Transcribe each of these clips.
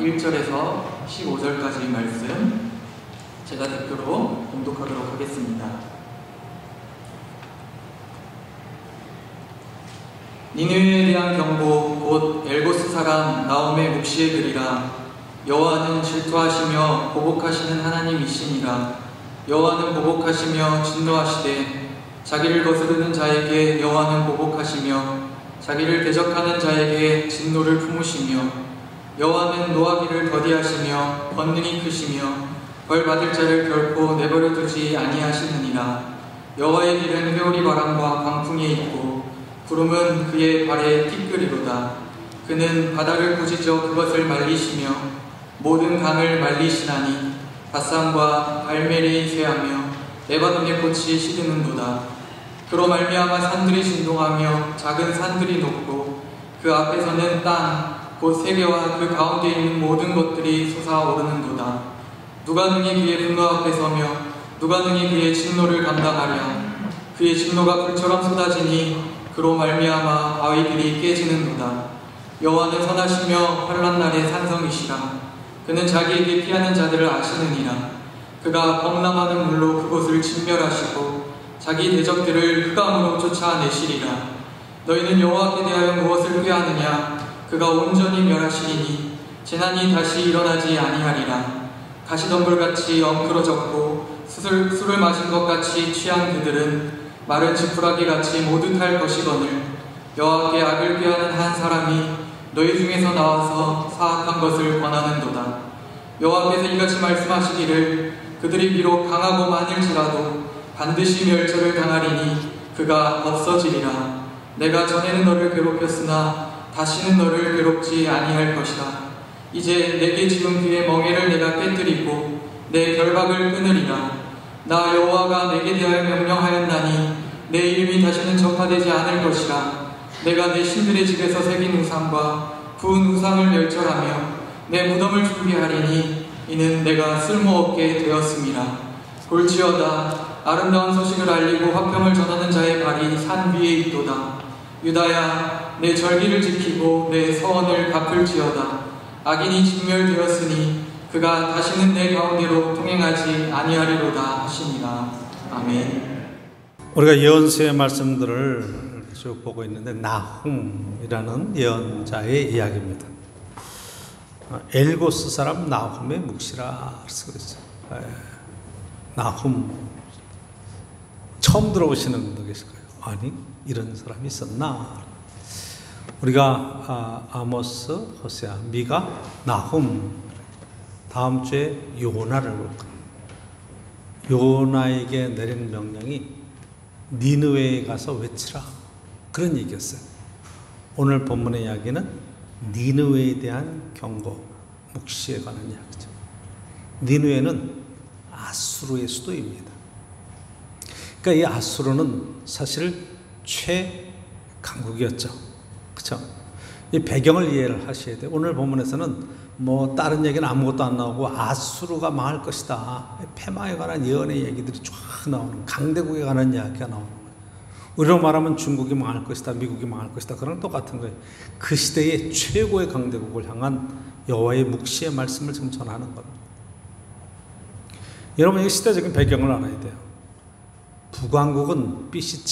1절에서 15절까지 말씀 제가 대표로 봉독하도록 하겠습니다. 니느웨에 대한 경고 곧 엘고스 사람 나홈의 묵시의 글이라. 여호와는 질투하시며 보복하시는 하나님이시니라. 여호와는 보복하시며 진노하시되 자기를 거스르는 자에게 여호와는 보복하시며 자기를 대적하는 자에게 진노를 품으시며 여호와는 노하기를 더디하시며 권능이 크시며 벌 받을 자를 결코 내버려 두지 아니하시느니라. 여호와의 길은 회오리 바람과 광풍에 있고 구름은 그의 발에 티끌이로다. 그는 바다를 부지져 그것을 말리시며 모든 강을 말리시나니 바산과 갈멜이 쇠하며 레바논의 꽃이 시드는도다. 그로 말미암아 산들이 진동하며 작은 산들이 녹고 그 앞에서는 땅 곧 세계와 그 가운데 있는 모든 것들이 솟아오르는도다. 누가 능히 그의 분노 앞에 서며 누가 능히 그의 진노를 감당하랴. 그의 진노가 불처럼 쏟아지니 그로 말미암아 바위들이 깨지는도다. 여호와는 선하시며 환난 날의 산성이시라. 그는 자기에게 피하는 자들을 아시느니라. 그가 범람하는 물로 그곳을 진멸하시고 자기 대적들을 흑암으로 쫓아내시리라. 너희는 여호와께 대하여 무엇을 꾀하느냐. 그가 온전히 멸하시리니 재난이 다시 일어나지 아니하리라. 가시덤불같이 엉클어졌고 술을 마신 것 같이 취한 그들은 마른 지푸라기같이 모두 탈 것이거늘 여호와께 악을 꾀하는 한 사람이 너희 중에서 나와서 사악한 것을 권하는도다. 여호와께서 이같이 말씀하시기를 그들이 비록 강하고 많을지라도 반드시 멸절을 당하리니 그가 없어지리라. 내가 전에는 너를 괴롭혔으나 다시는 너를 괴롭지 아니할 것이다. 이제 내게 지은 그의 멍에를 내가 깨뜨리고 내 결박을 끊으리라. 나 여호와가 내게 대하여 명령하였나니 내 이름이 다시는 전파되지 않을 것이라. 내가 내 신들의 집에서 새긴 우상과 구운 우상을 멸절하며 내 무덤을 준비하리니 이는 내가 쓸모없게 되었음이라. 볼지어다. 아름다운 소식을 알리고 화평을 전하는 자의 발이 산 위에 있도다. 유다야, 내 절기를 지키고 내 서원을 갚을지어다. 악인이 진멸되었으니 그가 다시는 내 가운데로 통행하지 아니하리로다 하시니라. 아멘. 우리가 예언서의 말씀들을 쭉 보고 있는데 나훔이라는 예언자의 이야기입니다. 엘고스 사람 나훔의 묵시라 그랬어요. 나훔 처음 들어보시는 분도 계실 거예요. 아니 이런 사람이 있었나? 우리가 아모스, 호세아, 미가, 나훔 다음 주에 요나를 볼 거예요. 요나에게 내린 명령이 니느웨에 가서 외치라 그런 얘기였어요. 오늘 본문의 이야기는 니느웨에 대한 경고, 묵시에 관한 이야기죠. 니느웨는 아수르의 수도입니다. 그러니까 이 아수르는 사실 최강국이었죠. 그렇죠? 이 배경을 이해를 하셔야 돼요. 오늘 본문에서는 뭐 다른 얘기는 아무것도 안 나오고 아수르가 망할 것이다. 패망에 관한 예언의 얘기들이 쫙 나오는, 강대국에 관한 이야기가 나오는 거예요. 우리로 말하면 중국이 망할 것이다, 미국이 망할 것이다. 그런 똑같은 거예요. 그 시대의 최고의 강대국을 향한 여호와의 묵시의 말씀을 지금 전하는 겁니다. 여러분 이 시대적인 배경을 알아야 돼요. 북왕국은 BC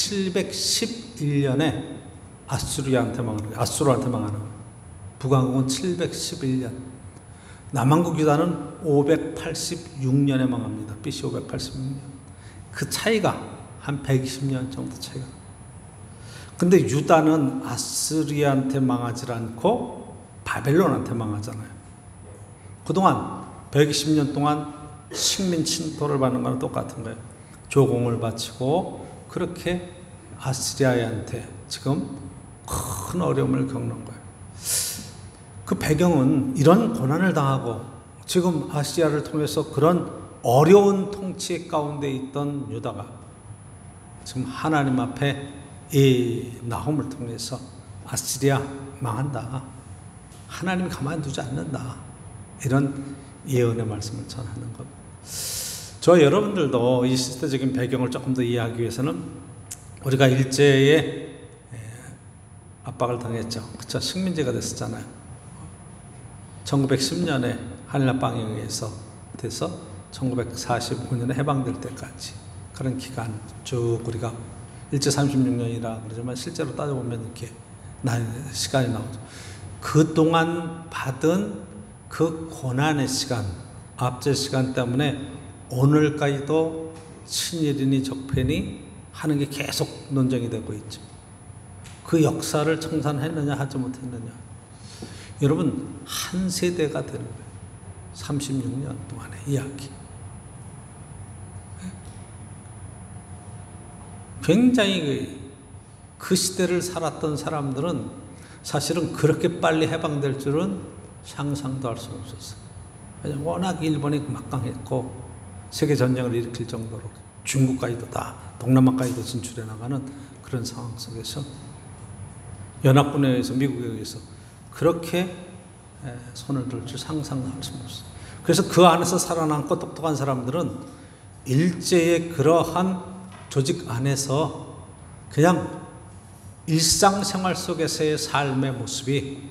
711년에 아수르한테 망하는 거예요. 아수르한테 망하는 거예요. 북왕국은 711년. 남왕국 유다는 586년에 망합니다. BC 586년. 그 차이가 한 120년 정도 차이가. 근데 유다는 아스리아한테 망하지 않고 바벨론한테 망하잖아요. 그동안 120년 동안 식민 침토를 받는 거랑 똑같은 거예요. 조공을 바치고 그렇게 아스리아한테 지금 큰 어려움을 겪는 거예요. 그 배경은 이런 고난을 당하고 지금 아시아를 통해서 그런 어려운 통치 가운데 있던 유다가 지금 하나님 앞에 이 나훔을 통해서 아시리아 망한다. 하나님 가만두지 않는다. 이런 예언의 말씀을 전하는 겁니다. 저 여러분들도 이 시대적인 배경을 조금 더 이해하기 위해서는 우리가 일제에 압박을 당했죠. 그쵸? 식민지가 됐었잖아요. 1910년에 한일합방에 의해서 돼서 1945년에 해방될 때까지 그런 기간 쭉 우리가 일제 36년이라 그러지만 실제로 따져보면 이렇게 시간이 나오죠. 그동안 받은 그 고난의 시간, 압제 시간 때문에 오늘까지도 친일이니 적폐니 하는 게 계속 논쟁이 되고 있죠. 그 역사를 청산했느냐 하지 못했느냐. 여러분 한 세대가 되는 거예요. 36년 동안의 이야기. 굉장히 그 시대를 살았던 사람들은 사실은 그렇게 빨리 해방될 줄은 상상도 할 수 없었어요. 왜냐하면 워낙 일본이 막강했고 세계전쟁을 일으킬 정도로 중국까지도 다 동남아까지도 진출해 나가는 그런 상황 속에서 연합군에 의해서 미국에 의해서 그렇게 손을 들 줄 상상도 할 수 없어요. 그래서 그 안에서 살아남고 똑똑한 사람들은 일제의 그러한 조직 안에서 그냥 일상생활 속에서의 삶의 모습이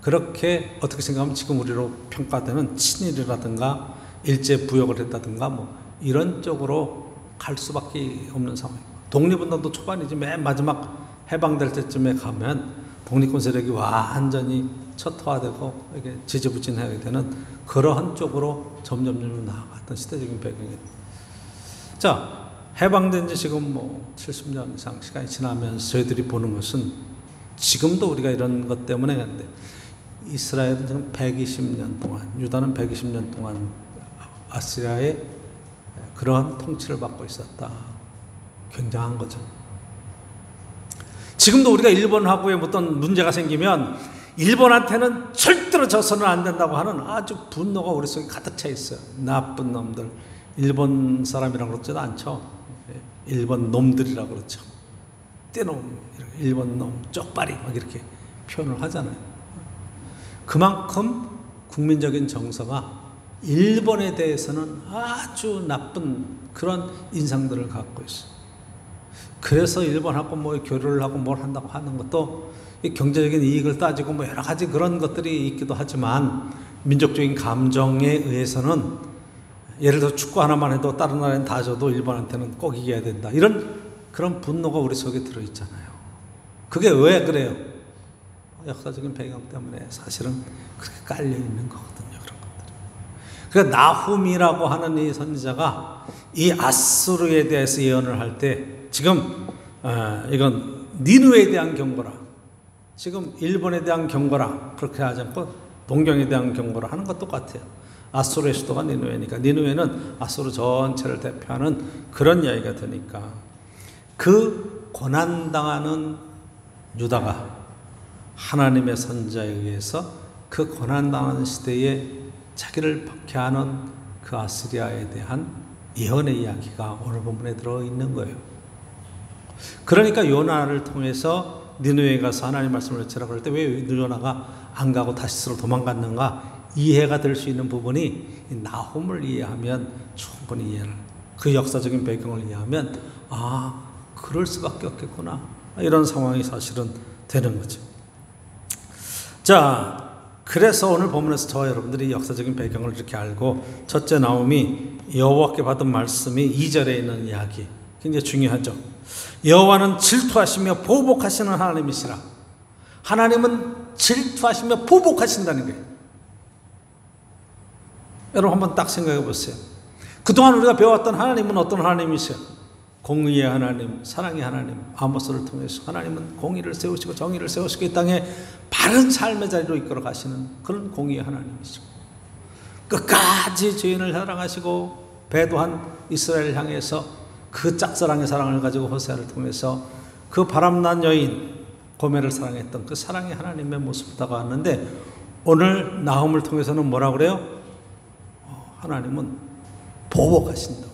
그렇게 어떻게 생각하면 지금 우리로 평가되는 친일이라든가 일제 부역을 했다든가 뭐 이런 쪽으로 갈 수밖에 없는 상황이고, 독립운동도 초반이지 맨 마지막 해방될 때쯤에 가면 독립군 세력이 완전히 초토화되고 이게 지지부진하게 되는 그러한 쪽으로 점점 나아갔던 시대적인 배경이에요. 자, 해방된 지 지금 뭐 70년 이상 시간이 지나면서 저희들이 보는 것은 지금도 우리가 이런 것 때문에 했는데 이스라엘은 지금 120년 동안, 유다는 120년 동안 아시리아의 그러한 통치를 받고 있었다. 굉장한 거죠. 지금도 우리가 일본하고의 어떤 문제가 생기면 일본한테는 절대로 져서는 안 된다고 하는 아주 분노가 우리 속에 가득 차 있어요. 나쁜 놈들. 일본 사람이라고 그러지도 않죠. 일본 놈들이라고 그러죠. 떼놈, 일본 놈, 쪽발이 막 이렇게 표현을 하잖아요. 그만큼 국민적인 정서가 일본에 대해서는 아주 나쁜 그런 인상들을 갖고 있어요. 그래서 일본하고 뭐 교류를 하고 뭘 한다고 하는 것도 경제적인 이익을 따지고 뭐 여러 가지 그런 것들이 있기도 하지만 민족적인 감정에 의해서는 예를 들어 축구 하나만 해도 다른 나라는 다 져도 일본한테는 꼭 이겨야 된다. 이런 그런 분노가 우리 속에 들어있잖아요. 그게 왜 그래요? 역사적인 배경 때문에 사실은 그렇게 깔려있는 거거든요. 그런 것들이. 그러니까 나훔이라고 하는 이 선지자가 이 아수르에 대해서 예언을 할 때 지금 이건 니느웨에 대한 경고라. 지금 일본에 대한 경고라. 그렇게 하지 않고 동경에 대한 경고라 하는 것 똑같아요. 아수르의 수도가 니느웨니까 니느웨는 아수르 전체를 대표하는 그런 이야기가 되니까 그 고난당하는 유다가 하나님의 선지자에 의해서 그 고난당하는 시대에 자기를 박해하는 그 아시리아에 대한 예언의 이야기가 오늘 본문에 들어있는 거예요. 그러니까 요나를 통해서 니느웨에 가서 하나님 말씀을 외치라 그럴 때 왜 요나가 안 가고 다시스로 도망갔는가 이해가 될 수 있는 부분이 나훔을 이해하면 충분히 이해를, 그 역사적인 배경을 이해하면 아 그럴 수밖에 없겠구나 이런 상황이 사실은 되는 거죠. 자, 그래서 오늘 본문에서 저와 여러분들이 역사적인 배경을 이렇게 알고 첫째 나훔이 여호와께 받은 말씀이 2절에 있는 이야기 굉장히 중요하죠. 여호와는 질투하시며 보복하시는 하나님이시라. 하나님은 질투하시며 보복하신다는 거예요. 여러분 한번 딱 생각해 보세요. 그동안 우리가 배워왔던 하나님은 어떤 하나님이세요? 공의의 하나님, 사랑의 하나님. 아모스를 통해서 하나님은 공의를 세우시고 정의를 세우시고 이 땅에 바른 삶의 자리로 이끌어 가시는 그런 공의의 하나님이시고 끝까지 죄인을 사랑하시고 배도한 이스라엘을 향해서 그 짝사랑의 사랑을 가지고 호세아를 통해서 그 바람난 여인 고멜을 사랑했던 그 사랑의 하나님의 모습을 다가왔는데 오늘 나훔을 통해서는 뭐라 그래요? 하나님은 보복하신다.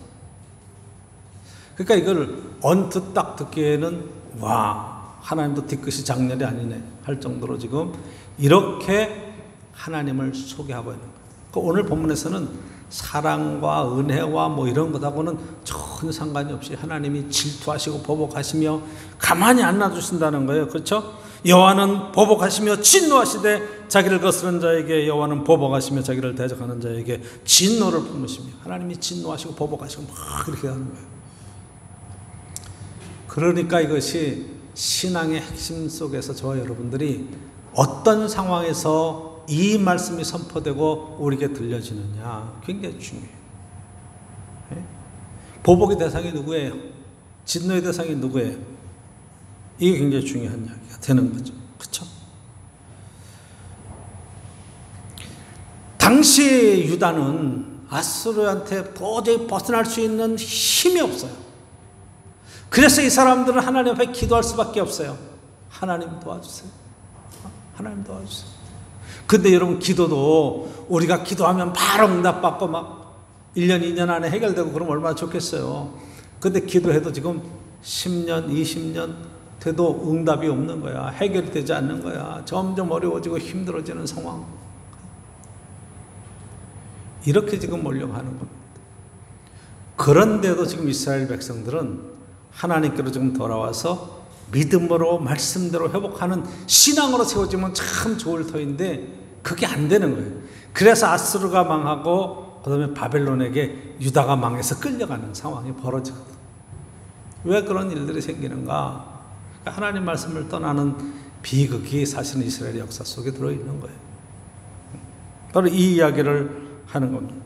그러니까 이걸 언뜻 딱 듣기에는 와 하나님도 뒤끝이 장렬이 아니네 할 정도로 지금 이렇게 하나님을 소개하고 있는 거예요. 그러니까 오늘 본문에서는 사랑과 은혜와 뭐 이런 것하고는 전혀 상관이 없이 하나님이 질투하시고 보복하시며 가만히 안 놔두신다는 거예요. 그렇죠? 여호와는 보복하시며 진노하시되 자기를 거스른 자에게 여호와는 보복하시며 자기를 대적하는 자에게 진노를 품으시며, 하나님이 진노하시고 보복하시고 막 그렇게 하는 거예요. 그러니까 이것이 신앙의 핵심 속에서 저와 여러분들이 어떤 상황에서 이 말씀이 선포되고 우리에게 들려지느냐 굉장히 중요해요. 보복의 대상이 누구예요? 진노의 대상이 누구예요? 이게 굉장히 중요한 이야기가 되는 거죠. 그렇죠? 당시 유다는 아수르한테 도저히 벗어날 수 있는 힘이 없어요. 그래서 이 사람들은 하나님 앞에 기도할 수밖에 없어요. 하나님 도와주세요. 하나님 도와주세요. 근데 여러분, 기도도 우리가 기도하면 바로 응답받고 막 1년, 2년 안에 해결되고 그러면 얼마나 좋겠어요. 근데 기도해도 지금 10년, 20년 돼도 응답이 없는 거야. 해결이 되지 않는 거야. 점점 어려워지고 힘들어지는 상황. 이렇게 지금 몰려가는 겁니다. 그런데도 지금 이스라엘 백성들은 하나님께로 지금 돌아와서 믿음으로 말씀대로 회복하는 신앙으로 세워지면 참 좋을 터인데 그게 안 되는 거예요. 그래서 아수르가 망하고 그 다음에 바벨론에게 유다가 망해서 끌려가는 상황이 벌어지거든. 왜 그런 일들이 생기는가? 하나님 말씀을 떠나는 비극이 사실은 이스라엘의 역사 속에 들어있는 거예요. 바로 이 이야기를 하는 겁니다.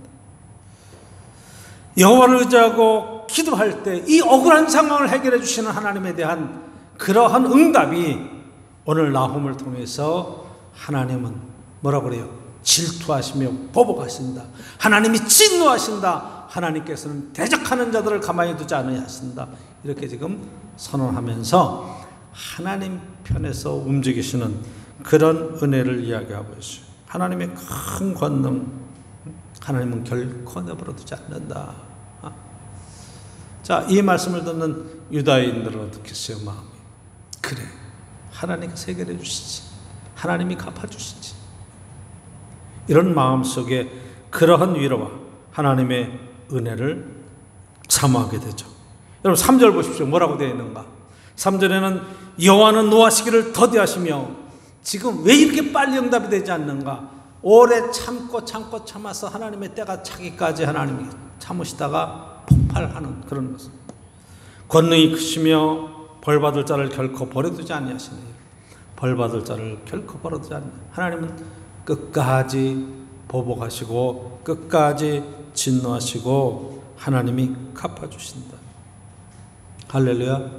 여호와를 의지하고 기도할 때 이 억울한 상황을 해결해 주시는 하나님에 대한 그러한 응답이 오늘 나훔을 통해서 하나님은 뭐라고 그래요? 질투하시며 보복하신다. 하나님이 진노하신다. 하나님께서는 대적하는 자들을 가만히 두지 않으신다. 이렇게 지금 선언하면서 하나님 편에서 움직이시는 그런 은혜를 이야기하고 있어요. 하나님의 큰 권능, 하나님은 결코 내버려 두지 않는다. 자, 이 말씀을 듣는 유다인들은 어떻겠어요? 마음이. 그래, 하나님께서 해결해 주시지. 하나님이 갚아주시지. 이런 마음 속에 그러한 위로와 하나님의 은혜를 사모하게 되죠. 여러분 3절 보십시오. 뭐라고 되어 있는가? 3절에는 여호와는 노하시기를 더디하시며, 지금 왜 이렇게 빨리 응답이 되지 않는가? 오래 참고 참아서 하나님의 때가 차기까지 하나님이 참으시다가 폭발하는 그런 모습. 권능이 크시며 벌받을 자를 결코 버려두지 아니하시네요. 벌받을 자를 결코 버려두지 않는 하나님은 끝까지 보복하시고 끝까지 진노하시고 하나님이 갚아주신다. 할렐루야.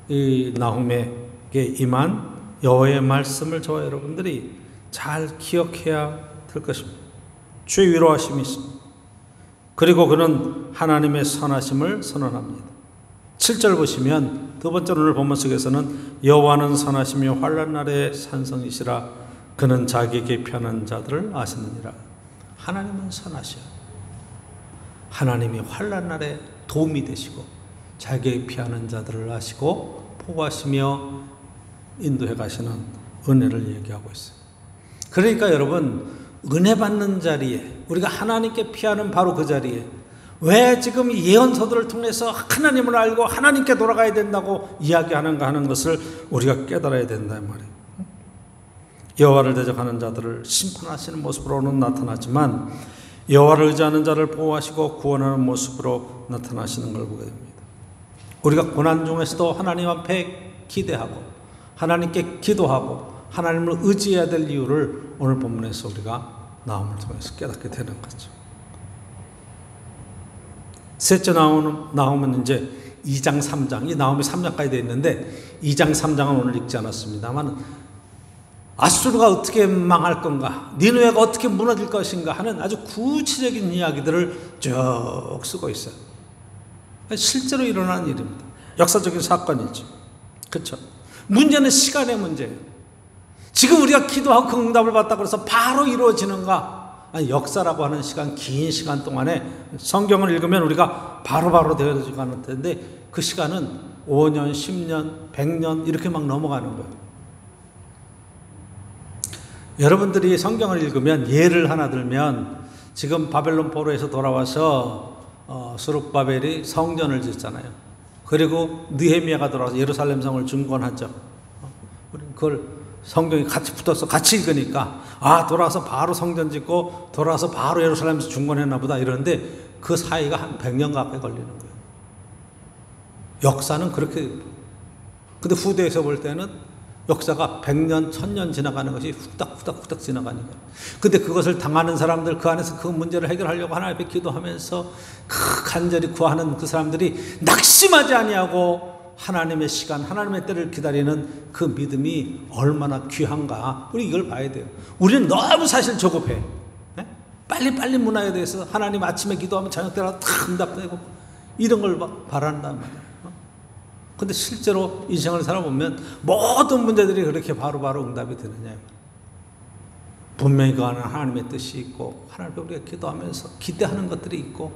이 나훔에게 임한 여호와의 말씀을 저와 여러분들이 잘 기억해야 될 것입니다. 주의 위로하심이 있습니다. 그리고 그는 하나님의 선하심을 선언합니다. 7절 보시면 두 번째 오늘 본문 속에서는 여호와는 선하시며 환난 날의 산성이시라. 그는 자기에게 편한 자들을 아시느니라. 하나님은 선하셔요. 하나님이 환난 날에 도움이 되시고 자기에게 피하는 자들을 아시고 보호하시며 인도해 가시는 은혜를 얘기하고 있어요. 그러니까 여러분, 은혜 받는 자리에, 우리가 하나님께 피하는 바로 그 자리에 왜 지금 예언서들을 통해서 하나님을 알고 하나님께 돌아가야 된다고 이야기하는가 하는 것을 우리가 깨달아야 된다는 말이에요. 여호와를 대적하는 자들을 심판하시는 모습으로는 나타나지만 여호와를 의지하는 자를 보호하시고 구원하는 모습으로 나타나시는 걸 보게 됩니다. 우리가 고난 중에서도 하나님 앞에 기대하고 하나님께 기도하고 하나님을 의지해야 될 이유를 오늘 본문에서 우리가 나훔을 통해서 깨닫게 되는 거죠. 셋째 나훔은 이제 2장 3장, 이 나훔이 3장까지 되어 있는데 2장 3장은 오늘 읽지 않았습니다만 아수르가 어떻게 망할 건가, 니느웨가 어떻게 무너질 것인가 하는 아주 구체적인 이야기들을 쭉 쓰고 있어요. 실제로 일어난 일입니다. 역사적인 사건이죠. 그렇죠? 문제는 시간의 문제예요. 지금 우리가 기도하고 그 응답을 받다고 해서 바로 이루어지는가? 아니, 역사라고 하는 시간, 긴 시간 동안에 성경을 읽으면 우리가 바로바로 되어지지 않을 텐데 그 시간은 5년, 10년, 100년 이렇게 막 넘어가는 거예요. 여러분들이 성경을 읽으면 예를 하나 들면 지금 바벨론 포로에서 돌아와서 스룹바벨이 성전을 짓잖아요. 그리고 느헤미야가 돌아와서 예루살렘 성을 중건하죠. 그걸 성경이 같이 붙어서 같이 읽으니까 돌아와서 바로 성전 짓고 돌아와서 바로 예루살렘에서 중건했나 보다 이러는데 그 사이가 한 100년 가까이 걸리는 거예요. 역사는 그렇게. 근데 후대에서 볼 때는 역사가 100년, 1000년 지나가는 것이 후닥후닥 지나가는 거예요. 근데 그것을 당하는 사람들, 그 안에서 그 문제를 해결하려고 하나님 앞에 기도하면서 간절히 구하는 그 사람들이 낙심하지 아니하고 하나님의 시간, 하나님의 때를 기다리는 그 믿음이 얼마나 귀한가. 우리 이걸 봐야 돼요. 우리는 너무 사실 조급해. 빨리 문화에 대해서 하나님 아침에 기도하면 저녁 때마다 다 응답되고 이런 걸 바란단 말이야. 근데 실제로 인생을 살아보면 모든 문제들이 그렇게 바로바로 응답이 되느냐. 분명히 그 안에 하나님의 뜻이 있고 하나님께 우리가 기도하면서 기대하는 것들이 있고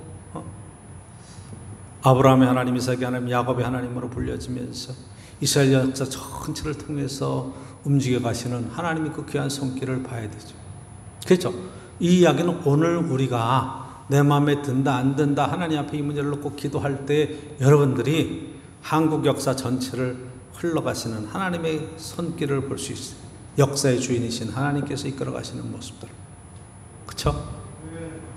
아브라함의 하나님, 이삭의 하나님, 야곱의 하나님으로 불려지면서 이스라엘 역사 전체를 통해서 움직여 가시는 하나님의 그 귀한 손길을 봐야 되죠. 그렇죠? 이 이야기는 오늘 우리가 내 마음에 든다 안 든다 하나님 앞에 이 문제를 놓고 기도할 때 여러분들이 한국 역사 전체를 흘러가시는 하나님의 손길을 볼 수 있어요. 역사의 주인이신 하나님께서 이끌어 가시는 모습들. 그렇죠?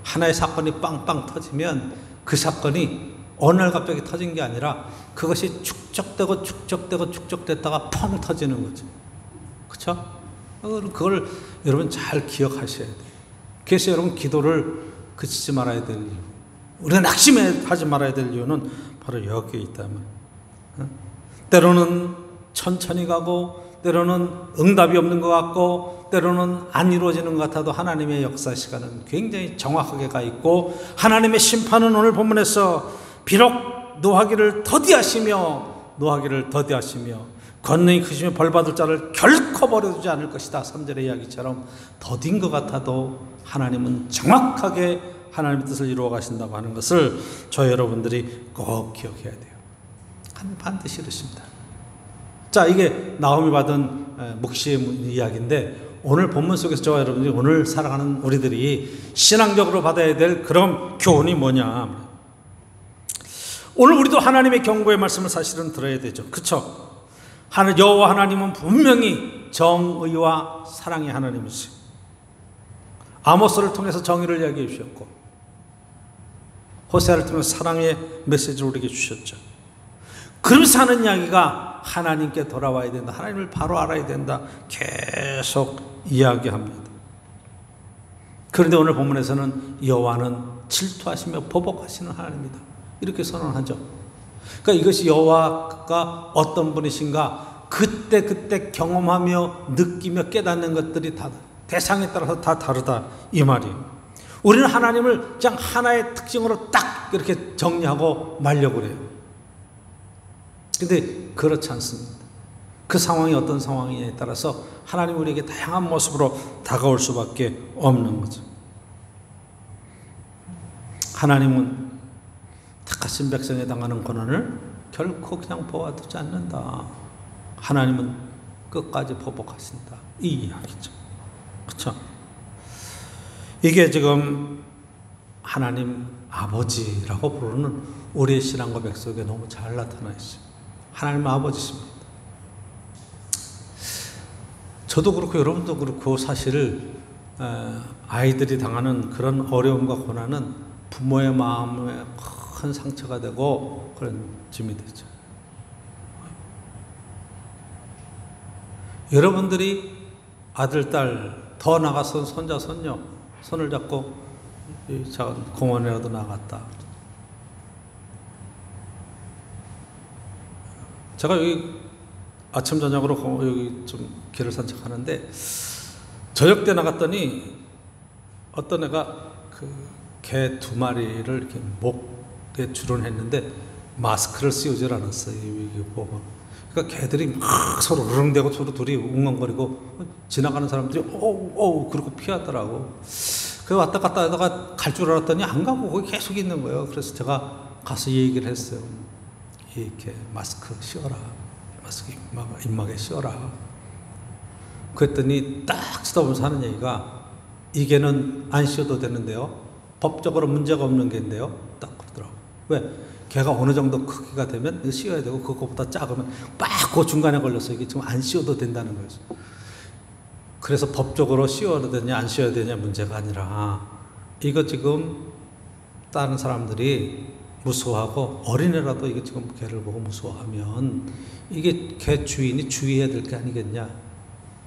하나의 사건이 빵빵 터지면 그 사건이 어느 날 갑자기 터진 게 아니라 그것이 축적되다가 펑 터지는 거죠. 그렇죠? 그걸 여러분 잘 기억하셔야 돼요. 그래서 여러분 기도를 그치지 말아야 될 이유, 우리가 낙심하지 말아야 될 이유는 바로 여기에 있다면, 때로는 천천히 가고 때로는 응답이 없는 것 같고 때로는 안 이루어지는 것 같아도 하나님의 역사 시간은 굉장히 정확하게 가 있고 하나님의 심판은 오늘 본문에서 비록 노하기를 더디하시며 권능이 크시며 벌받을 자를 결코 버려두지 않을 것이다. 3절의 이야기처럼 더딘 것 같아도 하나님은 정확하게 하나님의 뜻을 이루어 가신다고 하는 것을 저 여러분들이 꼭 기억해야 돼요. 반드시 이렇습니다. 자, 이게 나홈이 받은 묵시의 이야기인데 오늘 본문 속에서 저와 여러분들이 오늘 살아가는 우리들이 신앙적으로 받아야 될 그런 교훈이 뭐냐. 오늘 우리도 하나님의 경고의 말씀을 사실은 들어야 되죠. 그렇죠? 여호와 하나님은 분명히 정의와 사랑의 하나님이세요. 아모스를 통해서 정의를 이야기해 주셨고 호세아를 통해서 사랑의 메시지를 우리에게 주셨죠. 그러면서 하는 이야기가 하나님께 돌아와야 된다. 하나님을 바로 알아야 된다. 계속 이야기합니다. 그런데 오늘 본문에서는 여호와는 질투하시며 보복하시는 하나님이다. 이렇게 선언하죠. 그러니까 이것이 여호와가 어떤 분이신가 그때 경험하며 느끼며 깨닫는 것들이 다 대상에 따라서 다 다르다 이 말이에요. 우리는 하나님을 그냥 하나의 특징으로 딱 이렇게 정리하고 말려고 그래요. 근데 그렇지 않습니다. 그 상황이 어떤 상황이냐에 따라서 하나님 우리에게 다양한 모습으로 다가올 수밖에 없는 거죠. 하나님은 택하신 백성에 당하는 고난을 결코 그냥 보아두지 않는다. 하나님은 끝까지 보복하신다. 이 이야기죠. 그렇죠? 이게 지금 하나님 아버지라고 부르는 우리의 신앙 고백 속에 너무 잘 나타나 있어요. 하나님 아버지십니다. 저도 그렇고 여러분도 그렇고 사실 아이들이 당하는 그런 어려움과 고난은 부모의 마음에 큰 상처가 되고 그런 짐이 되죠. 여러분들이 아들, 딸, 더 나가서 손자, 손녀 손을 잡고 작은 공원에라도 나갔다. 제가 여기 아침 저녁으로 여기 좀 길을 산책하는데 저녁 때 나갔더니 어떤 애가 그 개 2마리를 이렇게 목에 줄을 했는데 마스크를 씌우질 않았어요. 이게 보면. 그러니까 개들이 막 서로 으릉대고 서로 둘이 웅엉거리고 지나가는 사람들이 오우 그러고 피하더라고. 그래서 왔다 갔다 하다가 갈 줄 알았더니 안 가고 거기 계속 있는 거예요. 그래서 제가 가서 얘기를 했어요. 이렇게 마스크 씌워라. 마스크 입막에 씌워라. 그랬더니 딱 쳐다보면서 하는 얘기가 이게는 안 씌워도 되는데요. 법적으로 문제가 없는 개인데요. 딱 그러더라고. 왜? 개가 어느 정도 크기가 되면 씌워야 되고 그거보다 작으면 막 그 중간에 걸려서 이게 지금 안 씌워도 된다는 거예요. 그래서 법적으로 씌워야 되냐 안 씌워야 되냐 문제가 아니라 이거 지금 다른 사람들이 무서워하고 어린애라도 이거 지금 개를 보고 무서워하면 이게 개 주인이 주의해야 될 게 아니겠냐.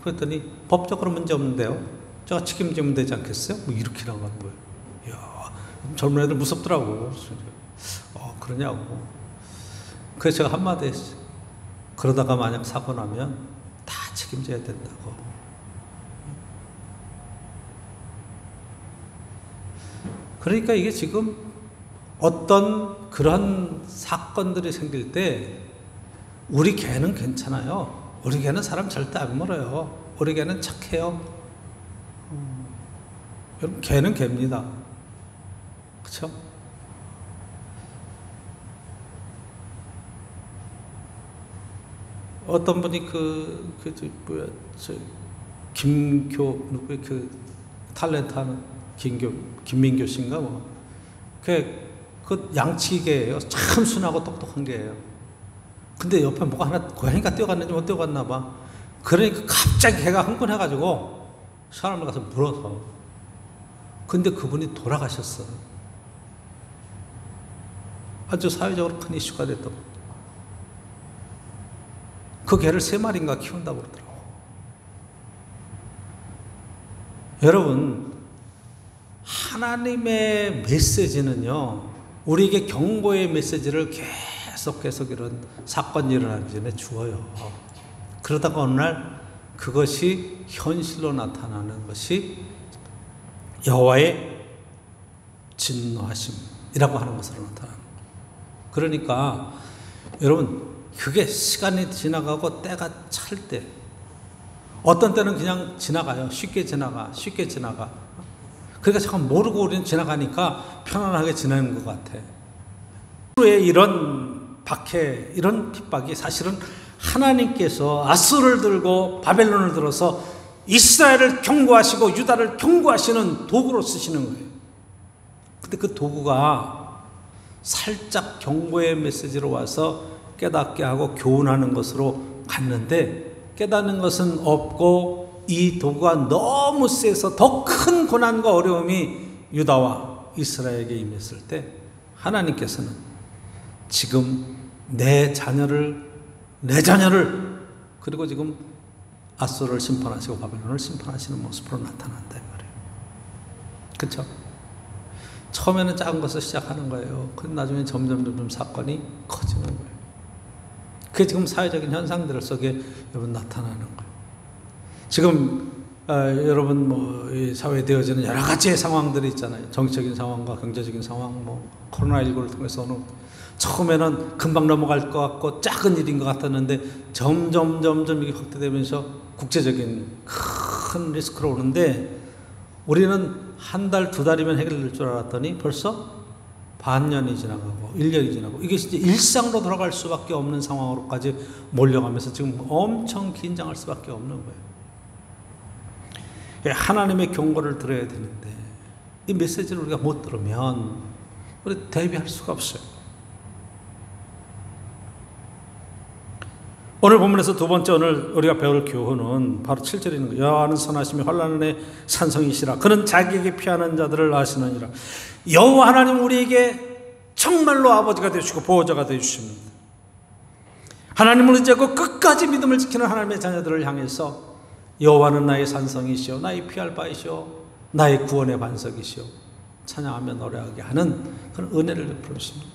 그랬더니 법적으로 문제 없는데요. 제가 책임지면 되지 않겠어요? 뭐 이렇게 나가는 거예요. 이야, 젊은 애들 무섭더라고. 그러냐고. 그래서 제가 한마디 했어요. 그러다가 만약 사고 나면 다 책임져야 된다고. 그러니까 이게 지금 어떤 그런 사건들이 생길 때 우리 개는 괜찮아요. 우리 개는 사람 절대 안 물어요. 우리 개는 착해요. 여러분, 개는 개입니다. 그렇죠? 어떤 분이 누구의 그 탤런트 하는 김민교 씨인가 뭐. 그 양치기개예요. 참 순하고 똑똑한 개예요. 근데 옆에 뭐가 하나 고양이가 뛰어갔는지 못 뛰어갔나 봐. 그러니까 갑자기 개가 흥분해가지고 사람을 가서 물어서. 근데 그분이 돌아가셨어. 아주 사회적으로 큰 이슈가 됐다고. 그 개를 3마리인가 키운다고 그러더라고. 여러분, 하나님의 메시지는요, 우리에게 경고의 메시지를 계속 이런 사건이 일어나기 전에 주어요. 그러다가 어느 날 그것이 현실로 나타나는 것이 여호와의 진노하심이라고 하는 것으로 나타나는 거예요. 그러니까 여러분, 그게 시간이 지나가고 때가 찰 때, 어떤 때는 그냥 지나가요. 쉽게 지나가. 그러니까 잠깐 모르고 우리는 지나가니까 편안하게 지나는 것 같아. 왜 이런 박해, 이런 핍박이 사실은 하나님께서 아수르를 들고 바벨론을 들어서 이스라엘을 경고하시고 유다를 경고하시는 도구로 쓰시는 거예요. 근데 그 도구가 살짝 경고의 메시지로 와서 깨닫게 하고 교훈하는 것으로 갔는데, 깨닫는 것은 없고 이 도구가 너무 세서 더 큰 고난과 어려움이 유다와 이스라엘에게 임했을 때 하나님께서는 지금 내 자녀를 그리고 지금 아수르를 심판하시고 바벨론을 심판하시는 모습으로 나타난다 이 말이에요. 그렇죠? 처음에는 작은 것을 시작하는 거예요. 근데 나중에 점점 사건이 커지는 거예요. 그게 지금 사회적인 현상들 속에 여러분 나타나는 거예요. 지금 여러분 사회에 되어지는 여러 가지의 상황들이 있잖아요. 정치적인 상황과 경제적인 상황, 코로나19를 통해서는 처음에는 금방 넘어갈 것 같고 작은 일인 것 같았는데 점점 이게 확대되면서 국제적인 큰 리스크로 오는데, 우리는 한 달, 2달이면 해결될 줄 알았더니 벌써 반년이 지나가고 1년이 지나고 이게 진짜 일상으로 돌아갈 수밖에 없는 상황으로까지 몰려가면서 지금 엄청 긴장할 수밖에 없는 거예요. 하나님의 경고를 들어야 되는데 이 메시지를 우리가 못 들으면 우리 대비할 수가 없어요. 오늘 본문에서 두 번째 오늘 우리가 배울 교훈은 바로 7절에 있는 거예요. 여호와는 선하시며 환난의 산성이시라. 그는 자기에게 피하는 자들을 아시느니라. 여호와 하나님 우리에게 정말로 아버지가 되시고 보호자가 되주십니다. 하나님을 의지하고 끝까지 믿음을 지키는 하나님의 자녀들을 향해서 여호와는 나의 산성이시오, 나의 피할 바이시오, 나의 구원의 반석이시오, 찬양하며 노래하게 하는 그런 은혜를 베풀어 주십니다.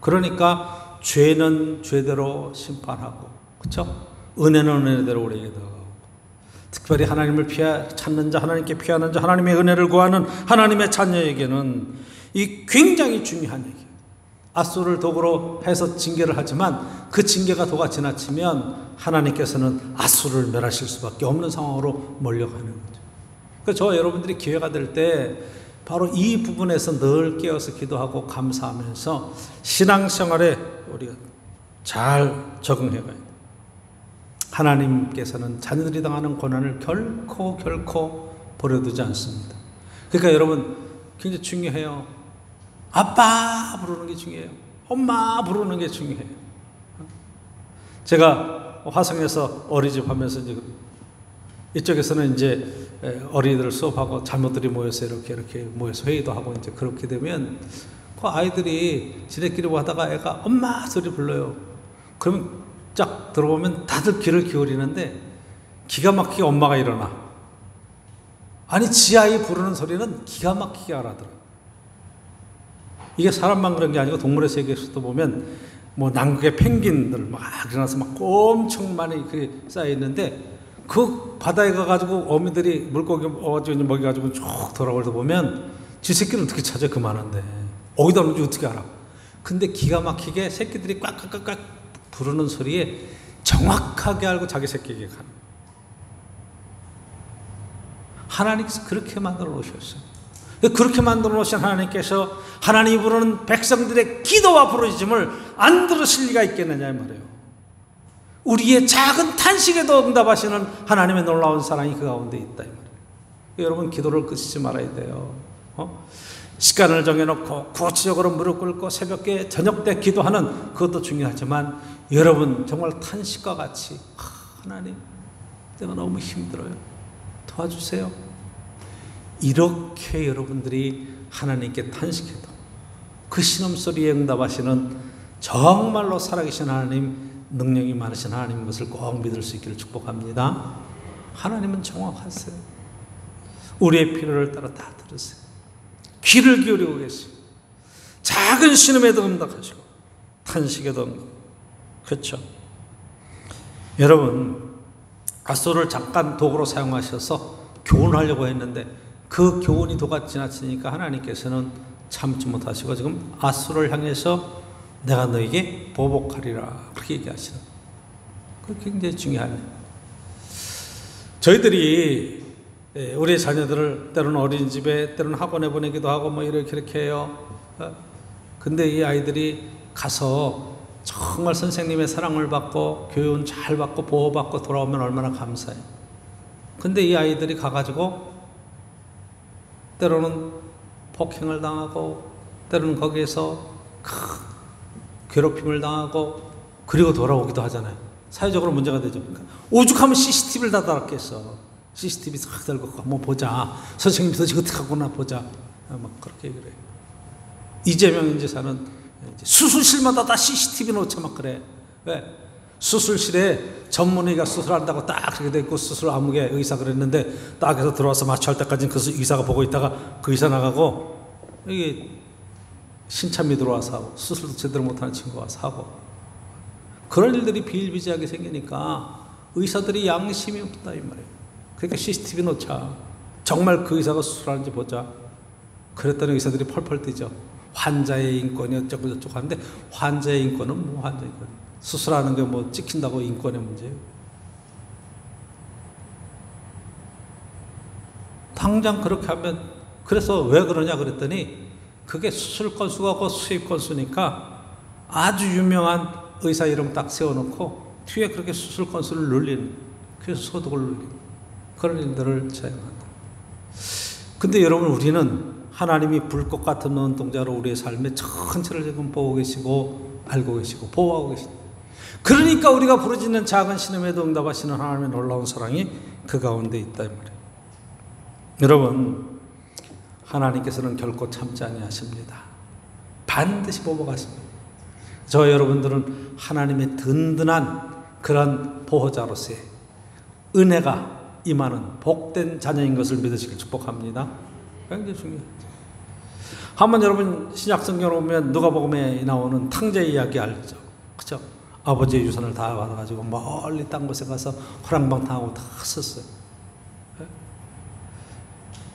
그러니까 죄는 죄대로 심판하고, 그렇죠? 은혜는 은혜대로 우리에게 들어가고, 특별히 하나님을 찾는 자, 하나님께 피하는 자, 하나님의 은혜를 구하는 하나님의 자녀에게는 이 굉장히 중요한 얘기예요. 아수르를 도구로 해서 징계를 하지만 그 징계가 도가 지나치면 하나님께서는 아수르를 멸하실 수밖에 없는 상황으로 몰려가는 거죠. 그래서 저와 여러분들이 기회가 될 때 바로 이 부분에서 늘 깨어서 기도하고 감사하면서 신앙생활에 우리가 잘 적응해 가야 돼요. 하나님께서는 자녀들이 당하는 고난을 결코 버려두지 않습니다. 그러니까 여러분 굉장히 중요해요. 아빠 부르는 게 중요해요. 엄마 부르는 게 중요해요. 제가 화성에서 어린이집 하면서 지금 이쪽에서는 이제 어린이들 수업하고 자녀들이 모여서 이렇게 모여서 회의도 하고 이제 그렇게 되면 그 아이들이 지네끼리 하다가 애가 엄마 소리 불러요. 그러면 쫙 들어보면 다들 귀를 기울이는데 기가 막히게 엄마가 일어나. 아니 지 아이 부르는 소리는 기가 막히게 알아들어. 이게 사람만 그런 게 아니고 동물의 세계에서도 보면 뭐 남극의 펭귄들 막 일어나서 막 엄청 많이 쌓여 있는데 그 바다에 가가지고 어미들이 물고기 먹여가지고 쭉 돌아오다 보면 지 새끼를 어떻게 찾아 그 많은데 어디다 놓는지 어떻게 알아. 근데 기가 막히게 새끼들이 꽉꽉꽉 부르는 소리에 정확하게 알고 자기 새끼에게 가는. 하나님께서 그렇게 만들어 놓으셨어요. 그렇게 만들어 놓으신 하나님께서 하나님이 부르는 백성들의 기도와 부르짖음을 안 들으실 리가 있겠느냐 이 말이에요. 우리의 작은 탄식에도 응답하시는 하나님의 놀라운 사랑이 그 가운데 있다 이 말이에요. 여러분 기도를 끝이지 말아야 돼요. 시간을 정해놓고 구체적으로 무릎 꿇고 새벽에 저녁 때 기도하는 그것도 중요하지만 여러분 정말 탄식과 같이 하나님 내가 너무 힘들어요. 도와주세요. 이렇게 여러분들이 하나님께 탄식해도 그 신음소리에 응답하시는 정말로 살아계신 하나님 능력이 많으신 하나님 것을 꼭 믿을 수 있기를 축복합니다. 하나님은 정확하세요. 우리의 필요를 따라 다 들으세요. 귀를 기울이고 계세요. 작은 신음에도 응답하시고 탄식에도 응답. 그렇죠. 여러분 앗소를 잠깐 도구로 사용하셔서 교훈하려고 했는데 그 교훈이 도가 지나치니까 하나님께서는 참지 못하시고 지금 앗소를 향해서 내가 너에게 보복하리라 그렇게 얘기하시는. 그게 굉장히 중요하네요. 저희들이 우리 자녀들을 때로는 어린이집에 때로는 학원에 보내기도 하고 뭐 이렇게 해요. 근데 이 아이들이 가서 정말 선생님의 사랑을 받고 교훈 잘 받고 보호받고 돌아오면 얼마나 감사해요. 근데 이 아이들이 가가지고 때로는 폭행을 당하고 때로는 거기에서 괴롭힘을 당하고 그리고 돌아오기도 하잖아요. 사회적으로 문제가 되죠. 그러니까 오죽하면 CCTV를 다 달았겠어. CCTV 싹 달고 한번 보자. 선생님 도대체 어떻게 하구나 보자. 막 그렇게 그래요. 이재명 지사는 수술실마다 다 CCTV 놓자 막 그래. 왜? 수술실에 전문의가 수술한다고 딱 그렇게 돼 있고 수술 아무개 의사 그랬는데 딱 해서 들어와서 마취할 때까지는 그 의사가 보고 있다가 그 의사 나가고 이게 신참이 들어와서 하고 수술도 제대로 못하는 친구가 와서 하고 그런 일들이 비일비재하게 생기니까 의사들이 양심이 없다 이 말이에요. 그러니까 CCTV 놓자. 정말 그 의사가 수술하는지 보자. 그랬더니 의사들이 펄펄 뛰죠. 환자의 인권이 어쩌고 저쩌고 하는데 환자의 인권은 뭐 환자의 인권. 수술하는 게 뭐 찍힌다고 인권의 문제예요. 당장 그렇게 하면 그래서 왜 그러냐 그랬더니 그게 수술 건수가 수입 건수니까 아주 유명한 의사 이름 딱 세워놓고 뒤에 그렇게 수술 건수를 늘리는 그래서 소득을 늘리는 그런 일들을 자행한다. 근데 여러분 우리는 하나님이 불꽃 같은 눈동자로 우리의 삶의 전체를 지금 보고 계시고 알고 계시고 보호하고 계십니다. 그러니까 우리가 부르짖는 작은 신음에도 응답하시는 하나님의 놀라운 사랑이 그 가운데 있다 이 말이에요. 여러분 하나님께서는 결코 참지 아니하십니다. 반드시 보복하십니다. 저 여러분들은 하나님의 든든한 그런 보호자로서의 은혜가 임하는 복된 자녀인 것을 믿으시길 축복합니다. 굉장히 중요하죠. 한번 여러분 신약성경을 보면 누가복음에 나오는 탕자 이야기 알죠? 그렇죠? 아버지의 유산을 다 받아가지고 멀리 딴 곳에 가서 호랑방탕하고 다 썼어요.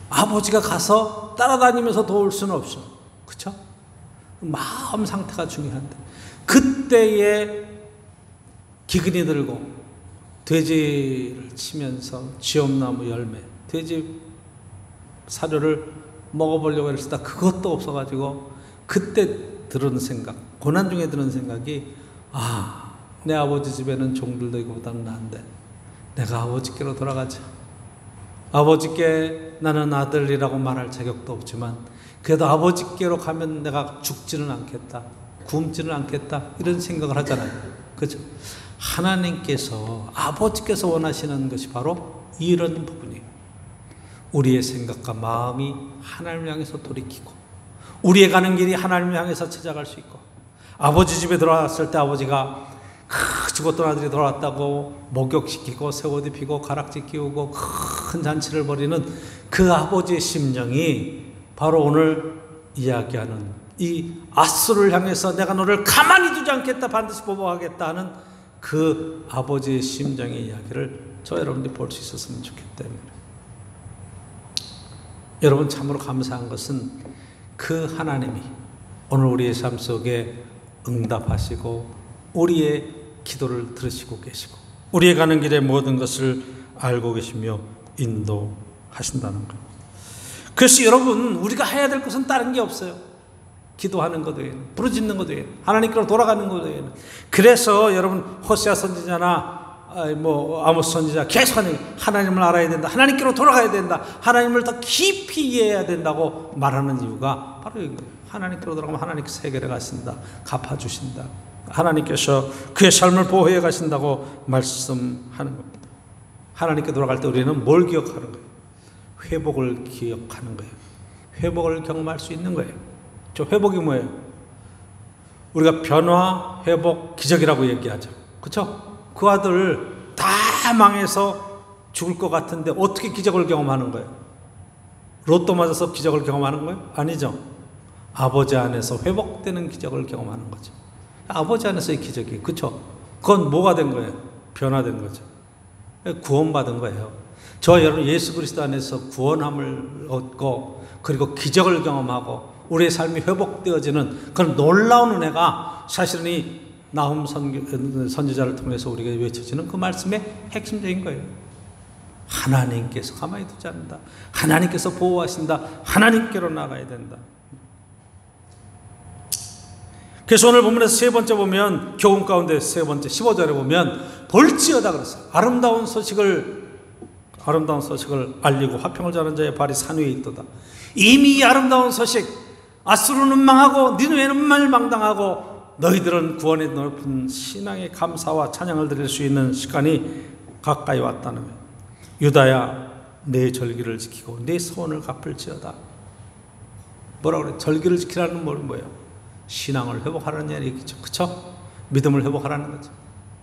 아버지가 가서 따라다니면서 도울 수는 없어. 그렇죠? 마음 상태가 중요한데 그때에 기근이 들고 돼지를 치면서 쥐엄나무 열매 돼지 사료를 먹어보려고 했다 그것도 없어가지고 그때 들은 생각 고난 중에 드는 생각이 내 아버지 집에는 종들도 이거보다는 나은데 내가 아버지께로 돌아가자. 아버지께 나는 아들이라고 말할 자격도 없지만 그래도 아버지께로 가면 내가 죽지는 않겠다. 굶지는 않겠다. 이런 생각을 하잖아요. 그렇죠? 하나님께서 아버지께서 원하시는 것이 바로 이런 부분이 우리의 생각과 마음이 하나님을 향해서 돌이키고 우리의 가는 길이 하나님을 향해서 찾아갈 수 있고 아버지 집에 들어왔을 때 아버지가 죽었던 아들이 돌아왔다고 목욕시키고 새옷 입히고 가락지 끼우고 큰 잔치를 벌이는 그 아버지의 심정이 바로 오늘 이야기하는 이 앗수를 향해서 내가 너를 가만히 두지 않겠다 반드시 보복하겠다 하는 그 아버지의 심정의 이야기를 저 여러분들이 볼 수 있었으면 좋겠기 때문에 여러분 참으로 감사한 것은 그 하나님이 오늘 우리의 삶 속에 응답하시고 우리의 기도를 들으시고 계시고 우리의 가는 길의 모든 것을 알고 계시며 인도하신다는 것. 그래서 여러분 우리가 해야 될 것은 다른 게 없어요. 기도하는 것 외에는, 부르짖는 것 외에는, 하나님께로 돌아가는 것 외에는. 그래서 여러분 호세아 선지자나 아모스 선지자 계속 하나님을 알아야 된다, 하나님께로 돌아가야 된다, 하나님을 더 깊이 이해해야 된다고 말하는 이유가 바로 이거예요. 하나님께로 돌아가면 하나님께서 해결해 가신다, 갚아주신다, 하나님께서 그의 삶을 보호해 가신다고 말씀하는 겁니다. 하나님께 돌아갈 때 우리는 뭘 기억하는 거예요? 회복을 기억하는 거예요. 회복을 경험할 수 있는 거예요. 저 회복이 뭐예요? 우리가 변화, 회복, 기적이라고 얘기하죠. 그렇죠? 그 아들 다 망해서 죽을 것 같은데 어떻게 기적을 경험하는 거예요? 로또 맞아서 기적을 경험하는 거예요? 아니죠. 아버지 안에서 회복되는 기적을 경험하는 거죠. 아버지 안에서의 기적이, 그렇죠? 그건 뭐가 된 거예요? 변화된 거죠. 구원받은 거예요. 저 여러분 예수 그리스도 안에서 구원함을 얻고 그리고 기적을 경험하고 우리의 삶이 회복되어지는 그런 놀라운 은혜가 사실은 이 나훔 선지자를 통해서 우리가 외쳐지는 그 말씀의 핵심적인 거예요. 하나님께서 가만히 두지 않는다, 하나님께서 보호하신다, 하나님께로 나가야 된다. 그래서 오늘 본문에서 세 번째 보면, 교훈 가운데 세 번째 15절에 보면 볼지어다 그랬어요. 아름다운 소식을 알리고 화평을 자는 자의 발이 산 위에 있도다. 이미 이 아름다운 소식, 앗수르는 망하고 니느웨는 멸망당하고 너희들은 구원의 높은 신앙의 감사와 찬양을 드릴 수 있는 시간이 가까이 왔다는 거예요. 유다야, 내 절기를 지키고 내 소원을 갚을지어다. 뭐라고 그래요? 절기를 지키라는 말은 뭐예요? 신앙을 회복하라는 얘기죠. 그렇죠? 믿음을 회복하라는 거죠.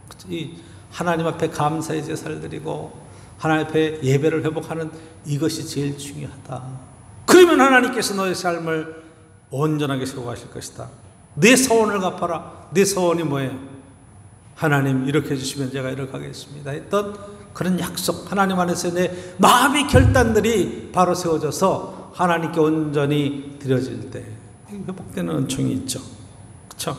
그쵸? 이 하나님 앞에 감사의 제사를 드리고 하나님 앞에 예배를 회복하는 이것이 제일 중요하다. 그러면 하나님께서 너의 삶을 온전하게 세워가실 것이다. 내 소원을 갚아라. 내 소원이 뭐예요? 하나님 이렇게 해주시면 제가 이렇게 하겠습니다 했던 그런 약속, 하나님 안에서 내 마음의 결단들이 바로 세워져서 하나님께 온전히 드려질 때 회복되는 은총이 있죠. 그렇죠?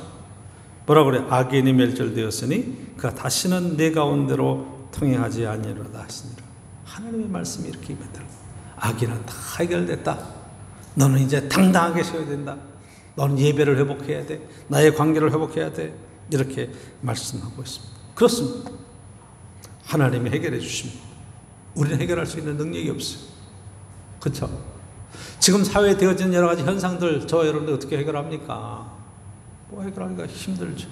뭐라 그래? 악인이 멸절되었으니 그가 다시는 내 가운데로 통행하지 아니하리로다 하시니라. 하나님의 말씀이 이렇게 임했다. 악인은 다 해결됐다. 너는 이제 당당하게 서야 된다. 너는 예배를 회복해야 돼. 나의 관계를 회복해야 돼. 이렇게 말씀하고 있습니다. 그렇습니다. 하나님이 해결해 주십니다. 우리는 해결할 수 있는 능력이 없어요. 그렇죠? 지금 사회에 되어지는 여러 가지 현상들 저 여러분들 어떻게 해결합니까? 뭐 해결하기가 힘들죠.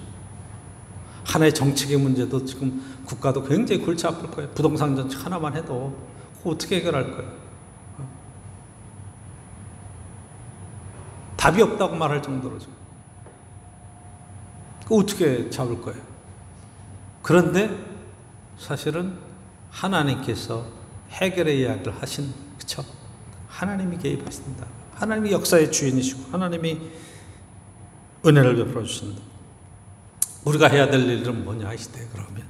하나의 정책의 문제도 지금 국가도 굉장히 골치 아플 거예요. 부동산 정책 하나만 해도 그거 어떻게 해결할 거예요? 답이 없다고 말할 정도로죠. 그거 어떻게 잡을 거예요? 그런데 사실은 하나님께서 해결의 이야기를 하신, 그쵸? 하나님이 개입하신다. 하나님이 역사의 주인이시고 하나님이 은혜를 베풀어 주신다. 우리가 해야 될 일은 뭐냐 이 시대에 그러면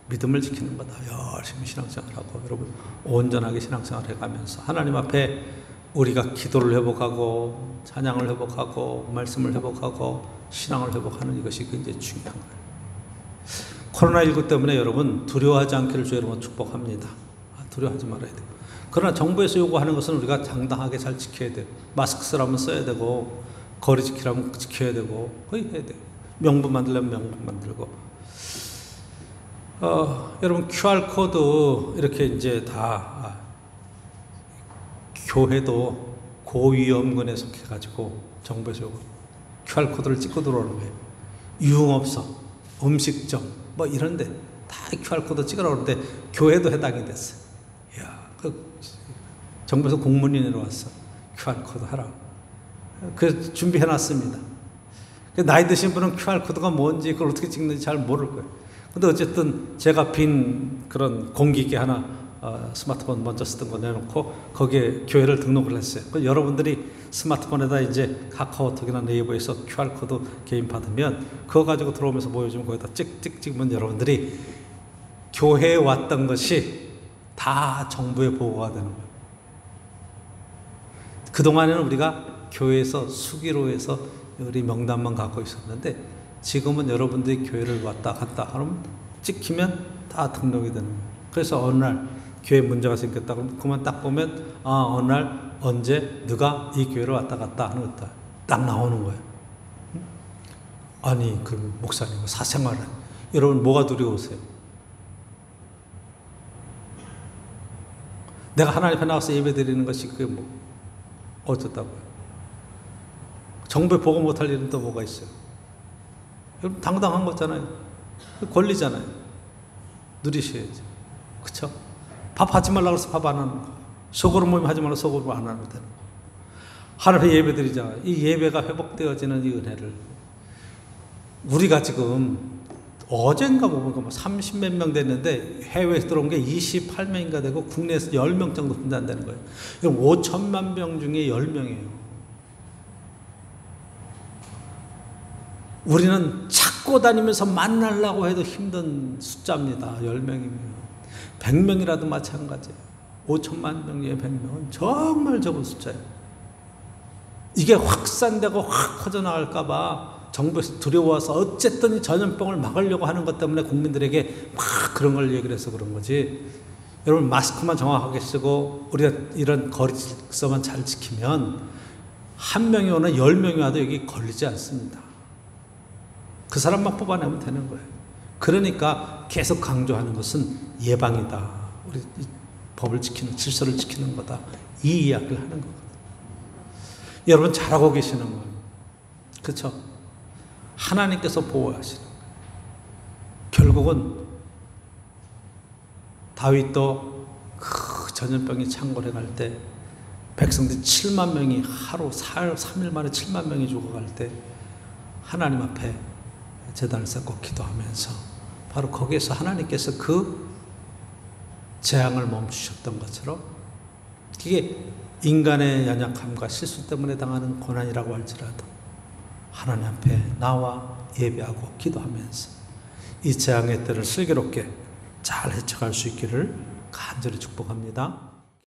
믿음을 지키는 거다. 열심히 신앙생활하고 여러분 온전하게 신앙생활 해가면서 하나님 앞에 우리가 기도를 회복하고 찬양을 회복하고 말씀을 회복하고 신앙을 회복하는 이것이 굉장히 중요한 거예요. 코로나19 때문에 여러분 두려워하지 않기를 주 여러분 축복합니다. 두려워하지 말아야 돼요. 그러나 정부에서 요구하는 것은 우리가 당당하게 잘 지켜야 돼요. 마스크 쓰라면 써야 되고 거리 지키라면 지켜야 되고 거의 해야 돼요. 명분 만들려면 명분 만들고 여러분 QR코드 이렇게 이제 다 교회도 고위험군에 속해가지고 정부에서 QR코드를 찍고 들어오는 거예요. 유흥업소, 음식점 뭐 이런데 다 QR코드 찍으라고 그러는데 교회도 해당이 됐어요. 정부에서 공문이 내려왔어. QR코드 하라고. 그래서 준비해놨습니다. 나이 드신 분은 QR코드가 뭔지 그걸 어떻게 찍는지 잘 모를 거예요. 근데 어쨌든 제가 빈 그런 공기계 하나 스마트폰 먼저 쓰던 거 내놓고 거기에 교회를 등록을 했어요. 여러분들이 스마트폰에다 이제 카카오톡이나 네이버에서 QR코드 개인 받으면 그거 가지고 들어오면서 보여주면 거기다 찍찍 찍으면 여러분들이 교회에 왔던 것이 다 정부에 보고가 되는 거예요. 그동안에는 우리가 교회에서 수기로해서 우리 명단만 갖고 있었는데 지금은 여러분들이 교회를 왔다 갔다 하면 찍히면 다 등록이 되는 거예요. 그래서 어느 날 교회에 문제가 생겼다 그러면 그만 딱 보면 어느 날 언제 누가 이 교회를 왔다 갔다 하는 것도 딱 나오는 거예요. 아니 그 목사님 사생활은 여러분 뭐가 두려우세요? 내가 하나님 앞에 나와서 예배 드리는 것이 그게 뭐 어쩌다고요? 정부에 보고 못할 일은 또 뭐가 있어요? 여러분 당당한 거잖아요. 권리잖아요. 누리셔야지. 그쵸? 밥 하지 말라고 해서 밥 안 하는 거. 속으로 모임 하지 말라고 속으로 안 하는 거. 하나님 앞에 예배 드리자. 이 예배가 회복되어지는 이 은혜를 우리가 지금 어젠가 보니까 30몇 명 됐는데 해외에서 들어온 게 28명인가 되고 국내에서 10명 정도 분단되는 거예요. 그럼 5천만 명 중에 10명이에요. 우리는 찾고 다니면서 만나려고 해도 힘든 숫자입니다. 10명이면. 100명이라도 마찬가지예요. 5천만 명 중에 100명은 정말 적은 숫자예요. 이게 확산되고 확 퍼져나갈까 봐 정부에서 두려워서 어쨌든 이 전염병을 막으려고 하는 것 때문에 국민들에게 막 그런 걸 얘기를 해서 그런 거지. 여러분 마스크만 정확하게 쓰고 우리가 이런 거리두기만 잘 지키면 한 명이 오나 10명이 와도 여기 걸리지 않습니다. 그 사람만 뽑아내면 되는 거예요. 그러니까 계속 강조하는 것은 예방이다. 우리 법을 지키는 질서를 지키는 거다. 이 이야기를 하는 거거든요. 여러분 잘하고 계시는 거예요. 그렇죠? 하나님께서 보호하시는 거예요. 결국은 다윗도 그 전염병이 창궐해 갈 때 백성들 7만 명이 하루 3일 만에 7만 명이 죽어갈 때 하나님 앞에 제단을 쌓고 기도하면서 바로 거기에서 하나님께서 그 재앙을 멈추셨던 것처럼 이게 인간의 연약함과 실수 때문에 당하는 고난이라고 할지라도 하나님 앞에 나와 예배하고 기도하면서 이 재앙의 때를 슬기롭게 잘 헤쳐갈 수 있기를 간절히 축복합니다.